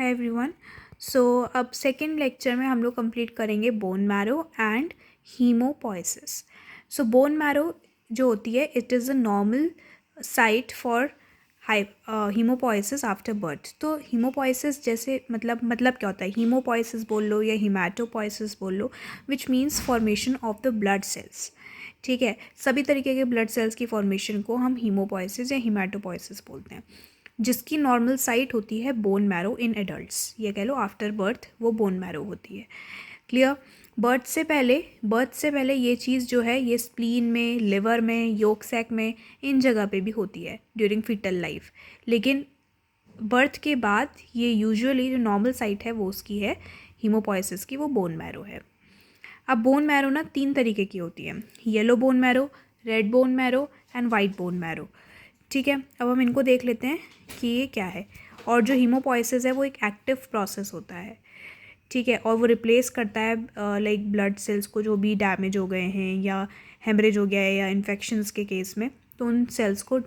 Hi everyone. सो अब second lecture में हम लोग कंप्लीट करेंगे bone marrow and haemopoiesis. So bone marrow जो होती है it is a normal site for haemopoiesis after birth. तो हीमोपोइसिस जैसे मतलब क्या होता है, हीमोपोइसिस बोल लो या हीमाटोपोइसिस बोल लो, which means formation of the blood cells. ठीक है, सभी तरीके के ब्लड सेल्स की फॉर्मेशन को हम हीमोपोइसिस या हीमाटोपोइसिस बोलते हैं, जिसकी नॉर्मल साइट होती है बोन मैरो इन एडल्ट्स। ये कह लो आफ्टर बर्थ वो बोन मैरो होती है। क्लियर। बर्थ से पहले ये चीज़ जो है ये स्प्लीन में, लिवर में, योक सैक में, इन जगह पे भी होती है ड्यूरिंग फीटल लाइफ। लेकिन बर्थ के बाद ये यूजुअली जो नॉर्मल साइट है वो उसकी है हीमोपोइसिस की, वो बोन मैरो है। अब बोन मैरो ना 3 तरीके की होती है, yellow bone marrow, red bone marrow and white bone marrow. ठीक है, अब हम इनको देख लेते हैं कि ये क्या है। और जो हीमोपोइसिस है वो एक एक्टिव प्रोसेस होता है। ठीक है, और वो रिप्लेस करता है लाइक ब्लड सेल्स को जो भी डैमेज हो गए हैं या हेमरेज हो गया है या इन्फेक्शंस के केस में, तो उन सेल्स को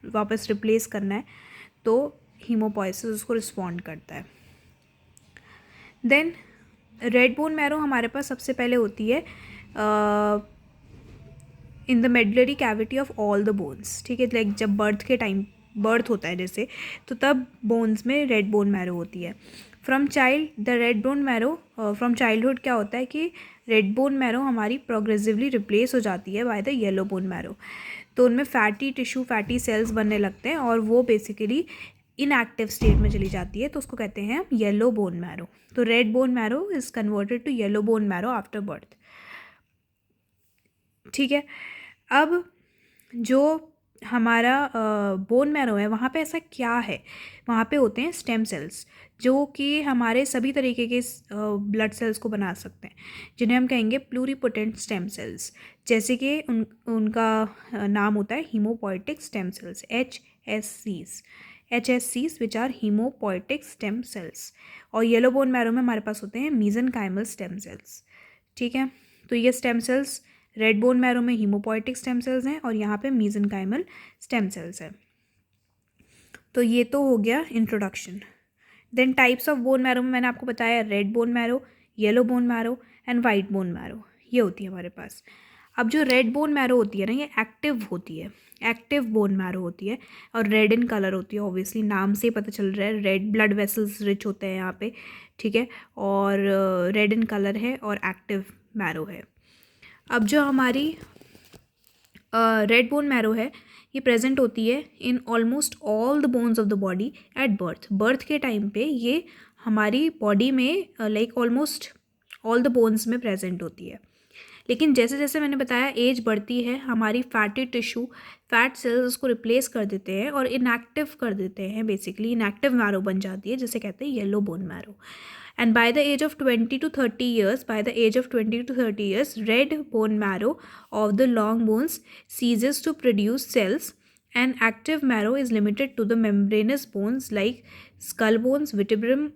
वापस रिप्लेस करना है, तो हीमोपोइसिस उसको रिस्पॉन्ड करता है। देन रेड बोन मैरो हमारे पास सबसे पहले होती है in the medullary cavity of all the bones. ठीक है, लाइक जब बर्थ होता है जैसे, तो तब बोन्स में रेड बोन मैरो होती है। फ्रॉम चाइल्डहुड क्या होता है कि रेड बोन मैरो हमारी प्रोग्रेसिवली रिप्लेस हो जाती है by the yellow bone marrow. तो उनमें फैटी सेल्स बनने लगते हैं और वो बेसिकली इनएक्टिव स्टेट में चली जाती है, तो उसको कहते हैं येलो बोन मैरो। तो red bone marrow is converted to yellow bone marrow after birth. ठीक है, अब जो हमारा बोन मैरो है वहाँ पे ऐसा क्या है, वहाँ पे होते हैं स्टेम सेल्स जो कि हमारे सभी तरीके के ब्लड सेल्स को बना सकते हैं, जिन्हें हम कहेंगे प्लूरिपोटेंट स्टेम सेल्स। जैसे कि उनका नाम होता है hemopoietic stem cells, HSCs which are hemopoietic stem cells. और येलो बोन मैरो में हमारे पास होते हैं मीजेनकाइमल स्टेम सेल्स। ठीक है, तो ये stem cells red bone marrow में हीमोपोइटिक स्टेम सेल्स हैं और यहाँ पे मीजेनकाइमल स्टेम सेल्स हैं। तो ये तो हो गया introduction. Then types of bone marrow में मैंने आपको बताया red bone marrow, yellow bone marrow and white bone marrow, ये होती है हमारे पास। अब जो रेड बोन मैरो होती है ना, ये एक्टिव होती है, एक्टिव बोन मैरो होती है और रेड इन कलर होती है। ऑब्वियसली नाम से ही पता चल रहा है, रेड ब्लड वेसल्स रिच होते हैं यहाँ पे। ठीक है, और रेड इन कलर है और एक्टिव मैरो है। अब जो हमारी रेड बोन मैरो है ये प्रेजेंट होती है in almost all the bones of the body at birth के टाइम पे ये हमारी बॉडी में like almost all the bones में प्रेजेंट होती है। लेकिन जैसे जैसे मैंने बताया एज बढ़ती है, हमारी फैटी टिश्यू, फैट सेल्स उसको रिप्लेस कर देते हैं और इनएक्टिव कर देते हैं, बेसिकली इनएक्टिव मैरो बन जाती है, जिसे कहते हैं yellow bone marrow. And by the age of 20 to 30 years, red bone marrow of the long bones ceases to produce cells and active marrow is limited to the membranous bones like skull bones, vertebrae,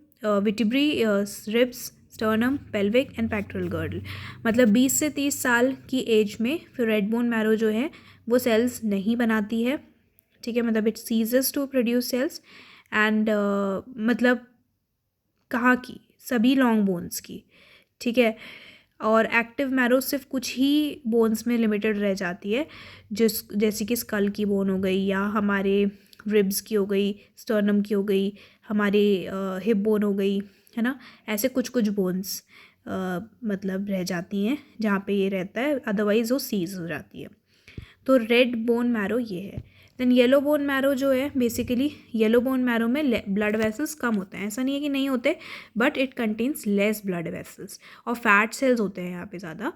ribs, sternum, pelvic and pectoral girdle। मतलब 20 से 30 साल की as में फिर red bone marrow जो है वो sales नहीं बनाती है। ठीक है, मतलब it ceases to produce cells and मतलब कहाँ की, सभी लॉन्ग बोन्स की। ठीक है, और एक्टिव मैरो सिर्फ कुछ ही बोन्स में लिमिटेड रह जाती है, जैसे कि स्कल की बोन हो गई या हमारे रिब्स की हो गई, स्टर्नम की हो गई, हमारे हिप बोन हो गई, है ना। ऐसे कुछ कुछ बोन्स मतलब रह जाती हैं जहाँ पे ये रहता है, अदरवाइज़ वो सीज हो जाती है। तो रेड बोन मैरो ये है। देन येलो बोन मैरो जो है, बेसिकली येलो बोन मैरो में ब्लड वेसल्स कम होते हैं, ऐसा नहीं है कि नहीं होते, but it contains less blood vessels और फैट सेल्स होते हैं यहाँ पे ज़्यादा,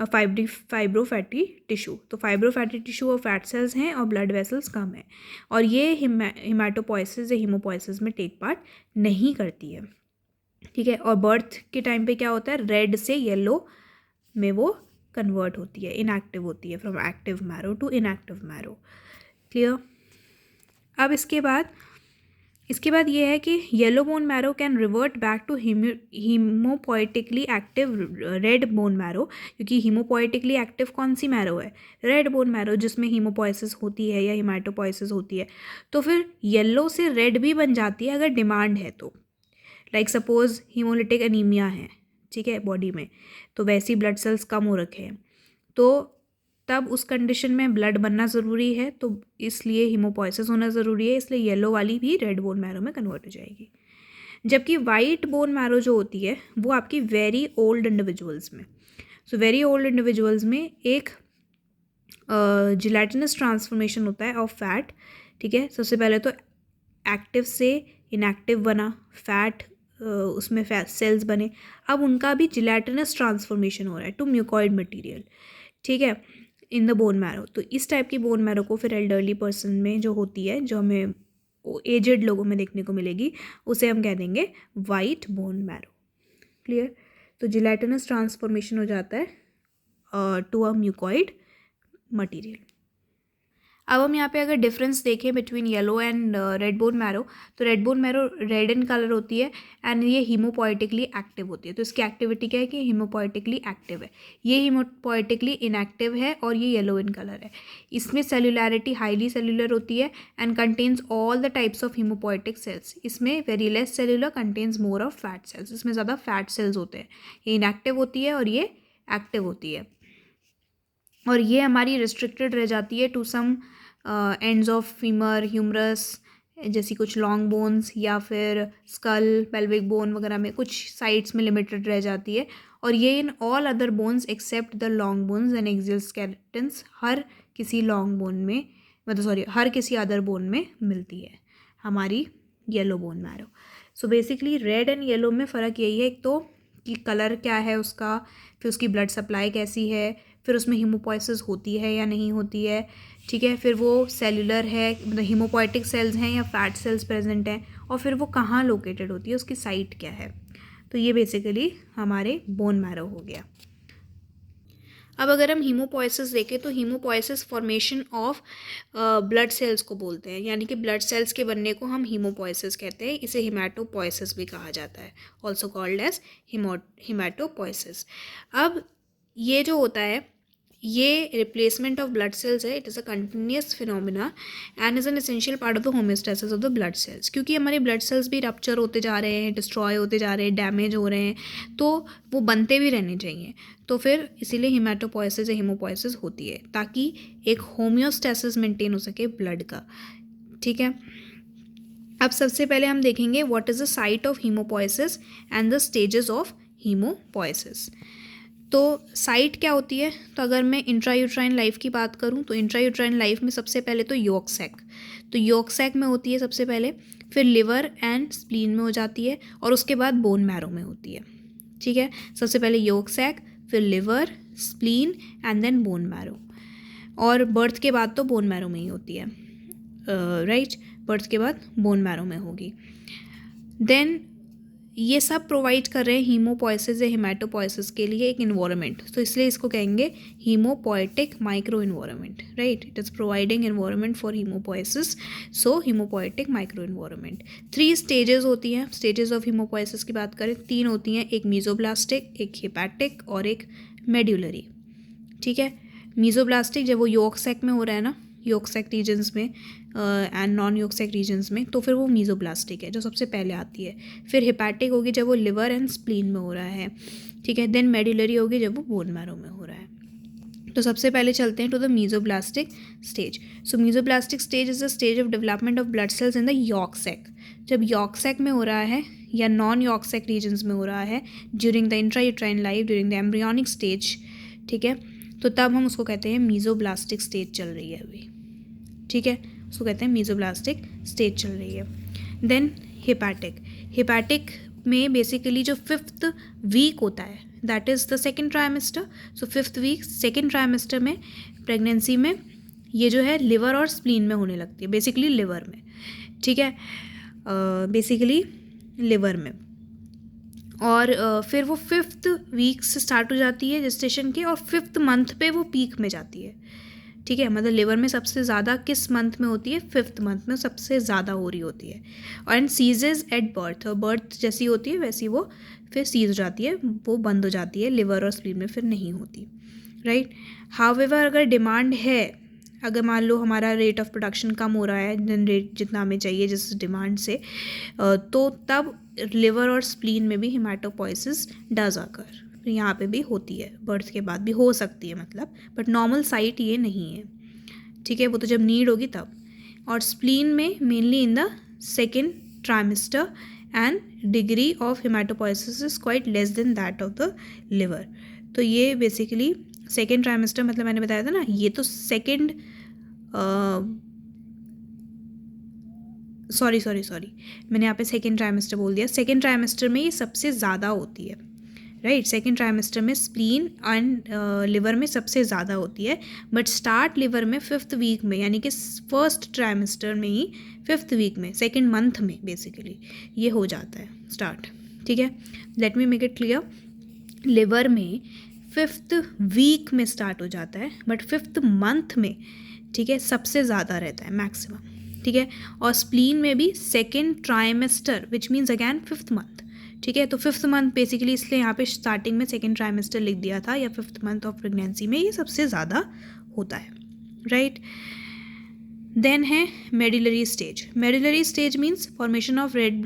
फाइब्रोफैटी टिश्यू। तो फाइब्रोफैटी टिश्यू और फैट सेल्स हैं और ब्लड वेसल्स कम है, और ये हीमाटोपोइसिस या हीमोपोइसिस में टेक पार्ट नहीं करती है। ठीक है, और बर्थ के टाइम पे क्या होता है, रेड से येलो में वो कन्वर्ट होती है, इनएक्टिव होती है, from active marrow to inactive marrow. Clear. अब इसके बाद ये है कि yellow bone marrow can revert back to haemopoietically active red bone marrow, क्योंकि हीमोपोइटिकली एक्टिव कौन सी मैरो है, रेड बोन मैरो, जिसमें हीमोपोइसिस होती है या हीमाटोपोइसिस होती है। तो फिर येलो से रेड भी बन जाती है अगर डिमांड है तो। लाइक सपोज हीमोलिटिक एनीमिया है, ठीक है, बॉडी में, तो वैसी ब्लड सेल्स कम हो रखे हैं, तो तब उस कंडीशन में ब्लड बनना ज़रूरी है, तो इसलिए हीमोपोइसिस होना ज़रूरी है, इसलिए येलो वाली भी रेड बोन मैरो में कन्वर्ट हो जाएगी। जबकि वाइट बोन मैरो जो होती है वो आपकी वेरी ओल्ड इंडिविजुअल्स में, सो वेरी ओल्ड इंडिविजुअल्स में एक जिलेटिनस ट्रांसफॉर्मेशन होता है ऑफ फैट, ठीक है। सबसे पहले तो एक्टिव से इनएक्टिव बना, फैट उसमें फैट सेल्स बने, अब उनका भी जिलेटिनस ट्रांसफॉर्मेशन हो रहा है टू म्यूकॉइड मटेरियल, ठीक है, इन द बोन मैरो। तो इस टाइप की बोन मैरो को फिर एल्डरली पर्सन में जो होती है, जो हमें एजेड लोगों में देखने को मिलेगी, उसे हम कह देंगे वाइट बोन मैरो। क्लियर? तो जिलेटिनस ट्रांसफॉर्मेशन हो जाता है टू अ म्यूकॉइड मटेरियल। अब हम यहाँ पे अगर डिफरेंस देखें between yellow and red bone marrow, तो red bone marrow red in colour होती है एंड ये हीमोपोइटिकली एक्टिव होती है। तो इसकी एक्टिविटी क्या है कि हीमोपोइटिकली एक्टिव है, ये हीमोपोइटिकली इनएक्टिव है और ये येलो इन कलर है। इसमें सेलुलैरिटी हाईली सेलुलर होती है and contains all the types of haemopoietic cells. इसमें very less cellular, contains more of fat cells, इसमें ज़्यादा फैट सेल्स होते हैं। ये इनएक्टिव होती है और ये एक्टिव होती है, और ये हमारी रिस्ट्रिक्टेड रह जाती है to some ends of femur, humerus, जैसी कुछ लॉन्ग बोन्स, या फिर स्कल, पेल्विक बोन वगैरह में कुछ साइड्स में लिमिटेड रह जाती है। और ये in all other bones except the long bones and axial skeletons, हर किसी लॉन्ग बोन में, मतलब सॉरी, हर किसी अदर बोन में मिलती है हमारी yellow bone marrow. So basically red and yellow में फ़र्क यही है, एक तो कि कलर क्या है उसका, फिर उसकी ब्लड सप्लाई कैसी है, फिर उसमें हीमोपोइसिस होती है या नहीं होती है, ठीक है, फिर वो सेलुलर है, मतलब हीमोपोइटिक सेल्स हैं या फैट सेल्स प्रेजेंट हैं, और फिर वो कहाँ लोकेटेड होती है, उसकी साइट क्या है। तो ये बेसिकली हमारे बोन मैरो हो गया। अब अगर हम हीमोपोइसिस देखें तो haemopoiesis formation of blood sales को बोलते हैं, यानी कि ब्लड सेल्स के बनने को हम हीमोपोइसिस कहते हैं। इसे हिमैटोपोइसिस भी कहा जाता है, ऑल्सो कॉल्ड एज हिमैटोपोइसिस। अब ये जो होता है, ये रिप्लेसमेंट ऑफ ब्लड सेल्स है, it is a continuous phenomena and is an essential part of the homeostasis of the blood sales. क्योंकि हमारे ब्लड सेल्स भी रप्चर होते जा रहे हैं, डिस्ट्रॉय होते जा रहे हैं, डैमेज हो रहे हैं, तो वो बनते भी रहने चाहिए। तो फिर इसीलिए हिमैटोपोइसिस या हीमोपोइसिस होती है, ताकि एक होम्योस्टेसिस मेंटेन हो सके ब्लड का, ठीक है। अब सबसे पहले हम देखेंगे what is the site of haemopoiesis and the stages of hemopoiesis. तो साइट क्या होती है, तो अगर मैं इंट्रायूट्राइन लाइफ की बात करूं तो इंट्रायूट्राइन लाइफ में सबसे पहले तो यॉर्क सैक, तो यॉर्क सैक में होती है सबसे पहले, फिर लिवर एंड स्प्लीन में हो जाती है, और उसके बाद बोन मैरो में होती है, ठीक है। सबसे पहले यॉर्क सैक, फिर liver, spleen and then bone marrow, और बर्थ के बाद तो बोन मैरो में ही होती है, राइट, बर्थ के बाद बोन मैरो में होगी। देन ये सब प्रोवाइड कर रहे हैं हीमोपोइसिस या हिमैटोपोइसिस के लिए एक इन्वायरमेंट, तो इसलिए इसको कहेंगे haemopoietic micro environment, right, it is providing environment for haemopoiesis, so haemopoietic micro environment. 3 stages होती हैं, स्टेजेस ऑफ हीमोपोइसिस की बात करें 3 होती हैं, एक मीजोब्लास्टिक, एक हिपैटिक और एक मेड्यूलरी, ठीक है। मीजोब्लास्टिक जब वो यॉर्क सैक में हो रहा है ना, यॉर्क सैक रीजन्स में and non yolk sac regions में, तो फिर वो मीजोब्लास्टिक है जो सबसे पहले आती है। फिर हिपैटिक होगी जब वो लिवर एंड स्प्लीन में हो रहा है, ठीक है। देन मेड्यूलरी होगी जब वो बोन मैरो में हो रहा है। तो सबसे पहले चलते हैं to the mesoblastic stage. So mesoblastic stage is the stage of development of blood cells in the yolk sac. जब यॉर्क सैक में हो रहा है या नॉन यॉर्क सैक रीजन्स में हो रहा है, during the intrauterine life, during the embryonic stage, ठीक है, तो तब हम उसको कहते हैं मीजोब्लास्टिक स्टेज चल रही है अभी, ठीक है, उसको कहते हैं मीजोब्लास्टिक स्टेज चल रही है। देन हिपैटिक, हिपैटिक में बेसिकली जो 5th वीक होता है, that is the second trimester. So 5th week second trimester में प्रेगनेंसी में ये जो है लिवर और स्प्लीन में होने लगती है, बेसिकली लिवर में, ठीक है, बेसिकली लिवर में। और फिर वो 5th वीक से स्टार्ट हो जाती है जेस्टेशन के, और 5th मंथ पे वो पीक में जाती है, ठीक है। मतलब लिवर में सबसे ज़्यादा किस मंथ में होती है, 5th मंथ में सबसे ज़्यादा हो रही होती है, और एंड सीजेज एट बर्थ, और बर्थ जैसी होती है वैसी वो फिर सीज हो जाती है, वो बंद हो जाती है, लिवर और स्प्लीन में फिर नहीं होती, राइट। हाउएवर अगर डिमांड है अगर मान लो हमारा रेट ऑफ प्रोडक्शन कम हो रहा है जनरेट जितना हमें चाहिए जिस डिमांड से, तो तब लिवर और स्प्लीन में भी हिमाटोपोइसिस डज अकर। यहाँ पे भी होती है, बर्थ के बाद भी हो सकती है मतलब, बट नॉर्मल साइट ये नहीं है, ठीक है, वो तो जब नीड होगी तब। और स्प्लीन में mainly in the second trimester and degree of haematopoiesis is quite less than that of the liver. तो ये बेसिकली सेकेंड ट्राइमेस्टर मतलब मैंने बताया था ना, ये तो सेकेंड सॉरी मैंने यहाँ पे सेकेंड ट्राइमेस्टर बोल दिया। सेकेंड ट्राइमेस्टर में ये सबसे ज़्यादा होती है, राइट। सेकेंड ट्राइमेस्टर में स्प्लीन एंड लिवर में सबसे ज़्यादा होती है, बट स्टार्ट लिवर में 5th वीक में, यानी कि फर्स्ट ट्राइमेस्टर में ही 5th वीक में, सेकेंड मंथ में बेसिकली ये हो जाता है स्टार्ट, ठीक है। Let me make it clear, liver में 5th वीक में स्टार्ट हो जाता है, बट 5th मंथ में, ठीक है, सबसे ज़्यादा रहता है मैक्सिमम, ठीक है। और स्प्लीन में भी second trimester which means again 5th month, ठीक है। तो 5th मंथ बेसिकली इसलिए यहाँ पे स्टार्टिंग में सेकेंड ट्राइमेस्टर लिख दिया था, या 5th मंथ ऑफ प्रेगनेंसी में ये सबसे ज़्यादा होता है, राइट। देन है medullary stage. Medullary stage means formation of red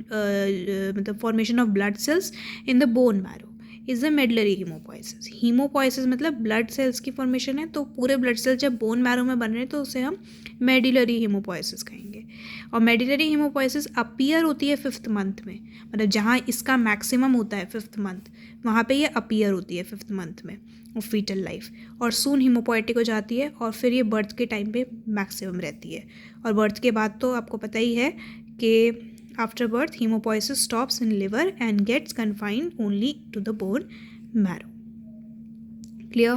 मतलब formation of blood cells in the bone marrow is the medullary haemopoiesis. Haemopoiesis मतलब ब्लड सेल्स की फॉर्मेशन है, तो पूरे ब्लड सेल्स जब बोन मैरो में बन रहे हैं तो उसे हम मेडिलरी हीमोपोइसिस कहेंगे। और मेडिलरी हीमोपोइसिस अपीयर होती है 5th मंथ में, मतलब जहाँ इसका मैक्सिमम होता है 5th मंथ, वहाँ पे ये अपीयर होती है 5th मंथ में ऑफ फीटल लाइफ, और सून हीमोपोइटिक हो जाती है, और फिर ये बर्थ के टाइम पे मैक्सिमम रहती है। और बर्थ के बाद तो आपको पता ही है कि after birth hemopoiesis stops in liver and gets confined only to the bone marrow. clear?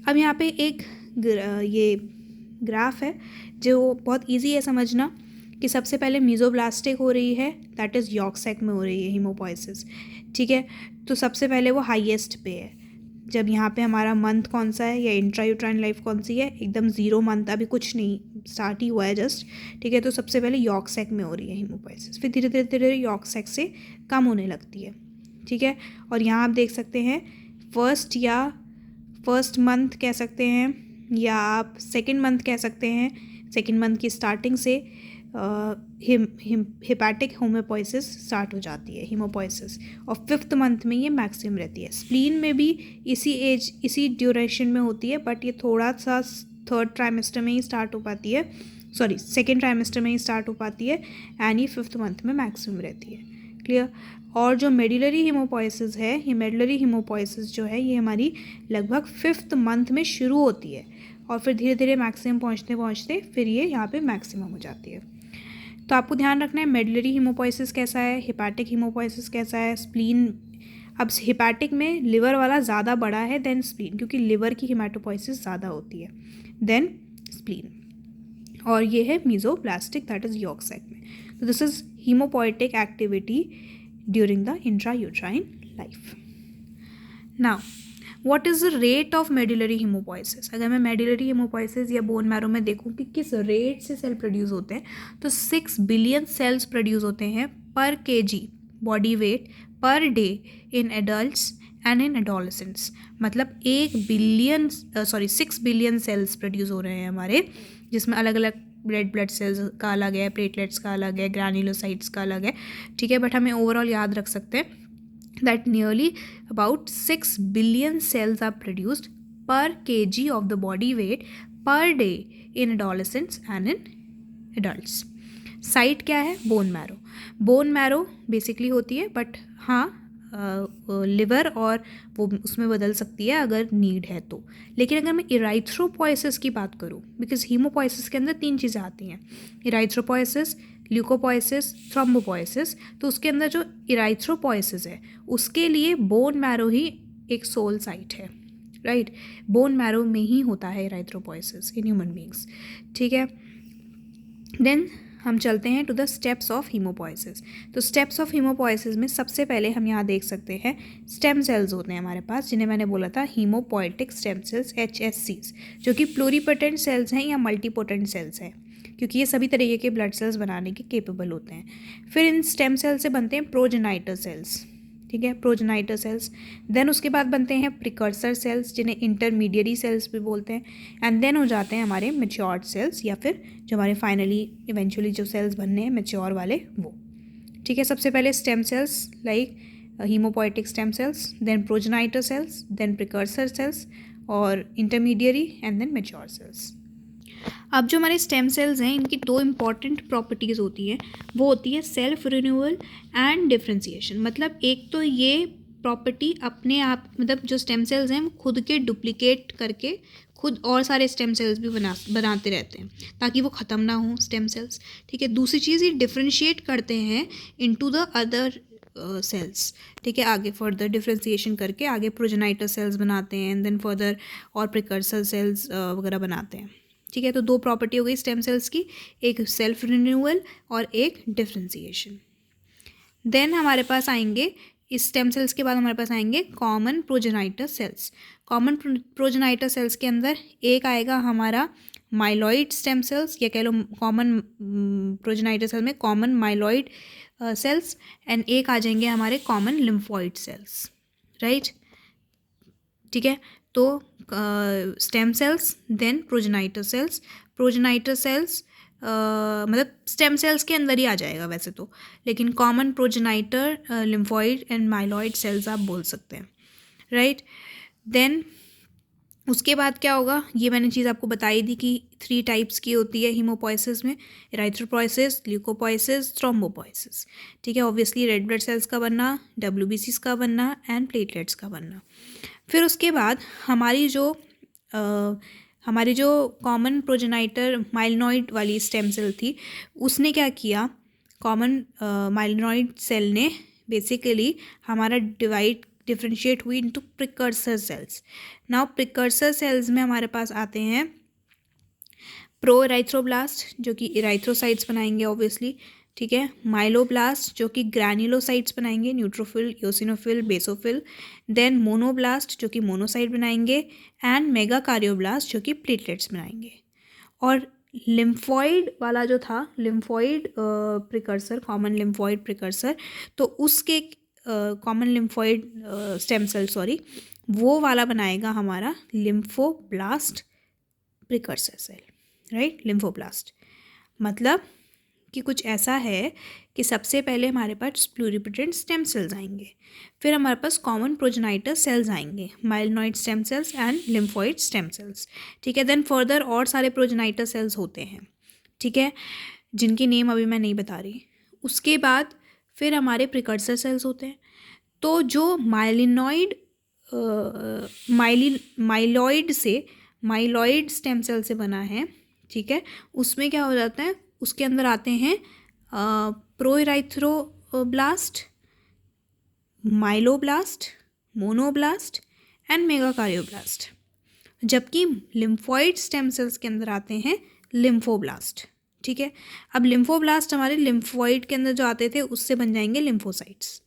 अब यहाँ पे एक ये ग्राफ है जो बहुत इजी है समझना, कि सबसे पहले मीजोब्लास्टिक हो रही है, दैट इज़ यॉर्क सैक में हो रही है हीमोपोइसिस, ठीक है। तो सबसे पहले वो हाईएस्ट पे है, जब यहाँ पे हमारा मंथ कौन सा है या इंट्रायूट्राइन लाइफ कौन सी है, एकदम 0 मंथ, अभी कुछ नहीं, स्टार्ट ही हुआ है जस्ट, ठीक है। तो सबसे पहले यॉर्क सैक में हो रही है हीमोपोइसिस, फिर धीरे धीरे यॉर्क सैक से कम होने लगती है, ठीक है। और यहाँ आप देख सकते हैं फर्स्ट मंथ कह सकते हैं, या आप सेकेंड मंथ कह सकते हैं, सेकेंड मंथ की स्टार्टिंग से हिपैटिक होमोपोइसिस स्टार्ट हो जाती है हीमोपोइसिस, और 5th मंथ में ये मैक्सिमम रहती है। स्प्लीन में भी इसी ड्यूरेशन में होती है, बट ये थोड़ा सा 3rd ट्राइमेस्टर में ही स्टार्ट हो पाती है, सॉरी 2nd ट्राइमेस्टर में ही स्टार्ट हो पाती है, एंड ये 5th मंथ में मैक्सिमम रहती है, क्लियर। और जो मेडिलरी हीमोपोइसिस है, ये मेडिलरी हीमोपोइसिस जो है ये हमारी लगभग 5th मंथ में शुरू होती है, और फिर धीरे धीरे मैक्सिमम पहुँचते पहुँचते फिर ये यहाँ पे मैक्सिमम हो जाती है। तो आपको ध्यान रखना है मेडलरी हीमोपोइसिस कैसा है, हिपैटिक हीमोपोइसिस कैसा है, स्प्लीन। अब हिपैटिक में लिवर वाला ज़्यादा बड़ा है देन स्प्लीन, क्योंकि लिवर की हिमाटोपोइसिस ज़्यादा होती है देन स्प्लीन। और ये है मीजोब्लास्टिक, दैट इज़ यॉर्क सैक में। तो this is haemopoietic activity during the intrauterine life. Now what is the rate of medullary haemopoiesis. अगर मैं मेडुलरी हीमोपोइसिस या बोन मैरो में देखूँ कि किस रेट से सेल प्रोड्यूस होते हैं, तो 6 बिलियन सेल्स प्रोड्यूस होते हैं पर kg body weight per day in adults and in adolescents. मतलब 6 बिलियन सेल्स प्रोड्यूस हो रहे हैं हमारे, जिसमें अलग अलग रेड ब्लड सेल्स का अलग है, प्लेटलेट्स का अलग है, ग्रैन्युलोसाइट्स का अलग है, ठीक है। बट हमें ओवरऑल याद रख सकते हैं that nearly about 6 billion cells are produced per kg of the body weight per day in adolescents and in adults. Site क्या है? Bone marrow. Bone marrow basically होती है, बट हाँ लिवर और वो उसमें बदल सकती है अगर नीड है तो। लेकिन अगर मैं इराइथ्रोपोइसिस की बात करूँ, बिकॉज हीमोपोइसिस के अंदर 3 चीज़ें आती हैं, इराइथ्रोपोइसिस, ल्यूकोपोइसिस, थ्रोम्बोपोइसिस। तो उसके अंदर जो इराइथ्रोपोइसिस है उसके लिए बोन मैरो ही एक सोल साइट है, राइट। बोन मैरो में ही होता है इराइथ्रोपोइसिस इन ह्यूमन बींग्स, ठीक है। देन हम चलते हैं to the steps of hemopoiesis. तो स्टेप्स ऑफ हीमोपोइसिस में सबसे पहले हम यहाँ देख सकते हैं स्टेम सेल्स होते हैं हमारे पास, जिन्हें मैंने बोला था हीमोपोइटिक स्टेम सेल्स HSCs, जो कि प्लूरीपोटेंट सेल्स हैं या मल्टीपोटेंट सेल्स हैं, क्योंकि ये सभी तरीके के ब्लड सेल्स बनाने के केपेबल होते हैं। फिर इन स्टेम सेल से बनते हैं प्रोजेनाइटर सेल्स, ठीक है, प्रोजेनाइटर सेल्स। देन उसके बाद बनते हैं प्रिकर्सर सेल्स, जिन्हें इंटरमीडिएरी सेल्स भी बोलते हैं। एंड देन हो जाते हैं हमारे मैच्योर्ड सेल्स, या फिर जो हमारे फाइनली इवेंचुअली जो सेल्स बनने हैं मैच्योर वाले वो। ठीक है, सबसे पहले stem cells like haemopoietic stem cells, then progenitor cells, then precursor cells और intermediary and then mature cells. अब जो हमारे स्टेम सेल्स हैं, इनकी दो इम्पॉर्टेंट प्रॉपर्टीज़ होती हैं, वो होती है सेल्फ रिन्यूअल एंड डिफ्रेंसिएशन। मतलब एक तो ये प्रॉपर्टी अपने आप, मतलब जो स्टेम सेल्स हैं वो खुद के डुप्लीकेट करके खुद और सारे स्टेम सेल्स भी बनाते रहते हैं ताकि वो ख़त्म ना हो स्टेम सेल्स। ठीक है, दूसरी चीज़ ये डिफ्रेंशिएट करते हैं इनटू द अदर सेल्स। ठीक है, आगे फर्दर डिफ्रेंसिएशन करके आगे प्रोजेनाइटर सेल्स बनाते हैं एंड देन फर्दर और प्रिकर्सर सेल्स वगैरह बनाते हैं। ठीक है, तो दो प्रॉपर्टी हो गई स्टेम सेल्स की, एक सेल्फ रिन्यूअल और एक डिफ्रेंसिएशन। देन हमारे पास आएंगे, इस स्टेम सेल्स के बाद हमारे पास आएंगे common progenitor cells. Common progenitor cells के अंदर एक आएगा हमारा माइलॉइड स्टेम सेल्स, या कह लो कॉमन प्रोजेनाइटर सेल में कॉमन माइलॉइड सेल्स, एंड एक आ जाएंगे हमारे कॉमन लिम्फॉइड सेल्स, राइट। ठीक है, तो stem cells then progenitor cells. Progenitor cells मतलब स्टेम सेल्स के अंदर ही आ जाएगा वैसे तो, लेकिन common progenitor, lymphoid and myeloid cells आप बोल सकते हैं, राइट। देन उसके बाद क्या होगा, ये मैंने चीज़ आपको बताई थी कि 3 टाइप्स की होती है हीमोपोइसिस में, इराइथ्रोपोइसिस, ल्यूकोपोइसिस, थ्रोम्बोपोइसिस। ठीक है, ऑब्वियसली रेड ब्लड सेल्स का बनना, WBCs का बनना एंड प्लेटलेट्स का बनना। फिर उसके बाद हमारी जो कॉमन प्रोजेनाइटर माइलिनॉइड वाली स्टेम सेल थी, उसने क्या किया, कॉमन माइलिनॉइड सेल ने बेसिकली हमारा डिफ्रेंशिएट हुई into precursor cells. Now precursor cells में हमारे पास आते हैं प्रो इराइथ्रोब्लास्ट, जो कि इराइथ्रोसाइट्स बनाएंगे ऑब्वियसली। ठीक है, माइलोब्लास्ट जो कि ग्रैन्युलोसाइट्स बनाएंगे, neutrophil, eosinophil, basophil. Then monoblast जो कि मोनोसाइट बनाएंगे, एंड मेगाकार्योब्लास्ट जो कि प्लेटलेट्स बनाएंगे। और लिम्फॉइड वाला जो था, lymphoid precursor, common lymphoid precursor, तो उसके common lymphoid stem cell sorry, वो वाला बनाएगा हमारा lymphoblast precursor cell, right. Lymphoblast मतलब कि कुछ ऐसा है कि सबसे पहले हमारे पास प्लूरिपोटेंट स्टेम सेल्स आएंगे, फिर हमारे पास कॉमन प्रोजेनाइटर सेल्स आएंगे, myeloid stem cells and lymphoid stem cells. ठीक है, देन फर्दर और सारे प्रोजेनाइटर सेल्स होते हैं, ठीक है, जिनकी नेम अभी मैं नहीं बता रही। उसके बाद फिर हमारे प्रिकर्सर सेल्स होते हैं। तो जो माइलॉइड स्टेम सेल से बना है, ठीक है, उसमें क्या हो जाता है, उसके अंदर आते हैं प्रोइराइथ्रोब्लास्ट, माइलोब्लास्ट, मोनोब्लास्ट एंड मेगाकार्योब्लास्ट। जबकि लिम्फॉइड स्टेम सेल्स के अंदर आते हैं लिम्फोब्लास्ट। ठीक है, अब लिम्फोब्लास्ट हमारे लिम्फॉइड के अंदर जो आते थे उससे बन जाएंगे लिम्फोसाइट्स,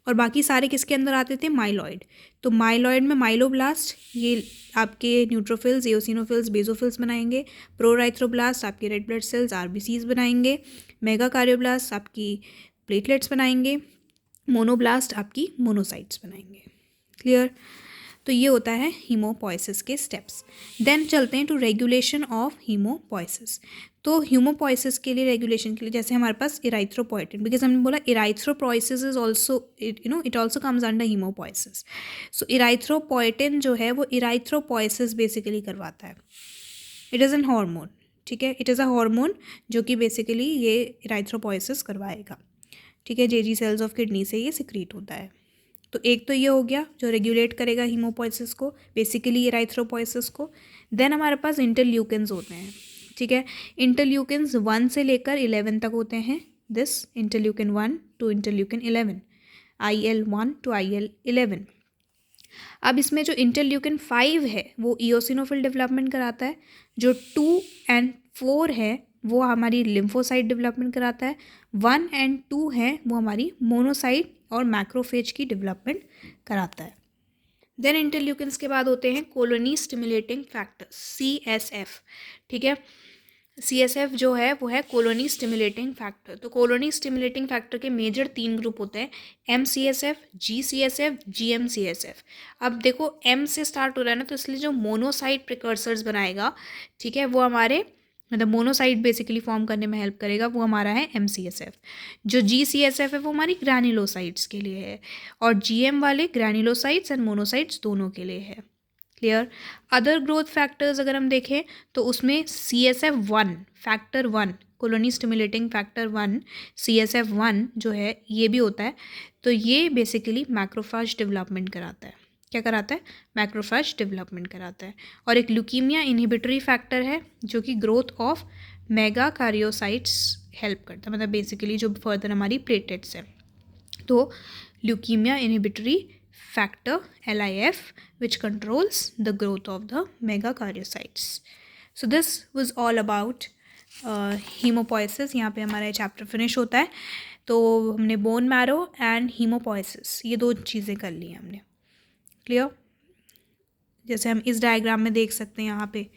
और बाकी सारे किसके अंदर आते थे, माइलॉइड। तो माइलॉइड में माइलोब्लास्ट ये आपके न्यूट्रोफिल्स, एओसिनोफिल्स, बेसोफिल्स बनाएंगे। प्रोराइथ्रोब्लास्ट आपके रेड ब्लड सेल्स, RBCs बनाएंगे। मेगाकार्योब्लास्ट आपकी प्लेटलेट्स बनाएंगे। मोनोब्लास्ट आपकी मोनोसाइट्स बनाएंगे। क्लियर। तो ये होता है हीमोपोइसिस के स्टेप्स। देन चलते हैं टू रेगुलेशन ऑफ हीमोपोइसिस। तो हीमोपोइसिस के लिए, रेगुलेशन के लिए, जैसे हमारे पास इराइथ्रोपोइटिन, बिकॉज हमने बोला erythropoiesis is also it also comes under haemopoiesis. So erythropoietin जो है वो इराइथ्रोपोइसिस बेसिकली करवाता है। इट इज़ एन हार्मोन, ठीक है, इट इज़ अ हार्मोन जो कि बेसिकली ये इराइथ्रोपोइसिस करवाएगा। ठीक है, जेजी सेल्स ऑफ किडनी से ये सिक्रीट होता है। तो एक तो ये हो गया जो रेगुलेट करेगा हीमोपोइसिस को, बेसिकली इराइथ्रोपोइसिस को। देन हमारे पास इंटरल्यूकिन्स होते हैं। ठीक है, इंटरल्यूकिन्स 1 से लेकर 11 तक होते हैं। This interleukin 1 to interleukin 11, IL-1 to IL-11। अब इसमें जो इंटरल्यूकिन 5 है वो इओसिनोफिल डेवलपमेंट कराता है। जो 2 एंड 4 है वो हमारी लिम्फोसाइट डेवलपमेंट कराता है। 1 एंड 2 है वो हमारी मोनोसाइट और मैक्रोफेज की डेवलपमेंट कराता है। देन इंटरल्यूकिन्स के बाद होते हैं कॉलोनी स्टिमुलेटिंग फैक्टर्स, CSF। ठीक है, CSF जो है वो है कॉलोनी स्टिमुलेटिंग फैक्टर। तो कॉलोनी स्टिमुलेटिंग फैक्टर के मेजर 3 ग्रुप होते हैं, MCSF, GCSF, GMCSF। अब देखो M से स्टार्ट हो रहा है ना, तो इसलिए जो मोनोसाइट प्रिकर्सर्स बनाएगा, ठीक है, वो हमारे मतलब मोनोसाइट बेसिकली फॉर्म करने में हेल्प करेगा, वो हमारा है MCSF। जो GCSF है वो हमारी ग्रैन्युलोसाइट्स के लिए है, और GM वाले ग्रैन्युलोसाइट्स एंड मोनोसाइट्स दोनों के लिए है। क्लियर। अदर ग्रोथ फैक्टर्स अगर हम देखें तो उसमें CSF1 factor 1, colony stimulating factor 1, CSF1 जो है ये भी होता है। तो ये बेसिकली मैक्रोफेज डेवलपमेंट कराता है। क्या कराता है? मैक्रोफेज डेवलपमेंट कराता है। और एक ल्यूकीमिया इनहिबिटरी फैक्टर है जो कि ग्रोथ ऑफ मेगा कार्योसाइट्स हेल्प करता है, मतलब बेसिकली जो फर्दर हमारी प्लेटलेट्स है। तो leukaemia inhibitory factor LIF, which controls the growth of the megakaryocytes. So this was all about hemopoiesis. यहाँ पे हमारा चैप्टर फिनिश होता है। तो हमने बोन मैरो एंड हीमोपोइसिस ये दो चीज़ें कर ली हैं हमने। क्लियर। जैसे हम इस डायग्राम में देख सकते हैं, यहाँ पे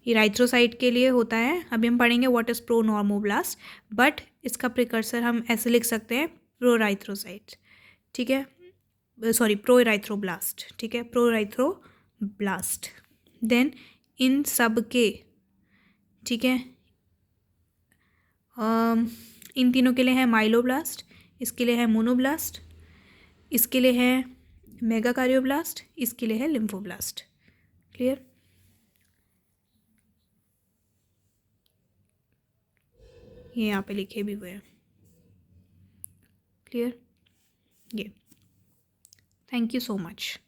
इराइथ्रोसाइट के लिए होता है। अभी हम पढ़ेंगे व्हाट इज़ प्रोनॉर्मोब्लास्ट, बट इसका प्रिकर्सर हम ऐसे लिख सकते हैं प्रोराइथ्रोसाइट, ठीक है, सॉरी प्रोराइथ्रोब्लास्ट, ठीक है, प्रोराइथ्रोब्लास्ट। देन इन सब के, ठीक है, इन तीनों के लिए है माइलोब्लास्ट, इसके लिए है मोनोब्लास्ट, इसके लिए है मेगाकार्योब्लास्ट, इसके लिए है लिम्फोब्लास्ट। क्लियर। ये यहाँ पे लिखे भी हुए हैं। क्लियर। ये थैंक यू सो मच।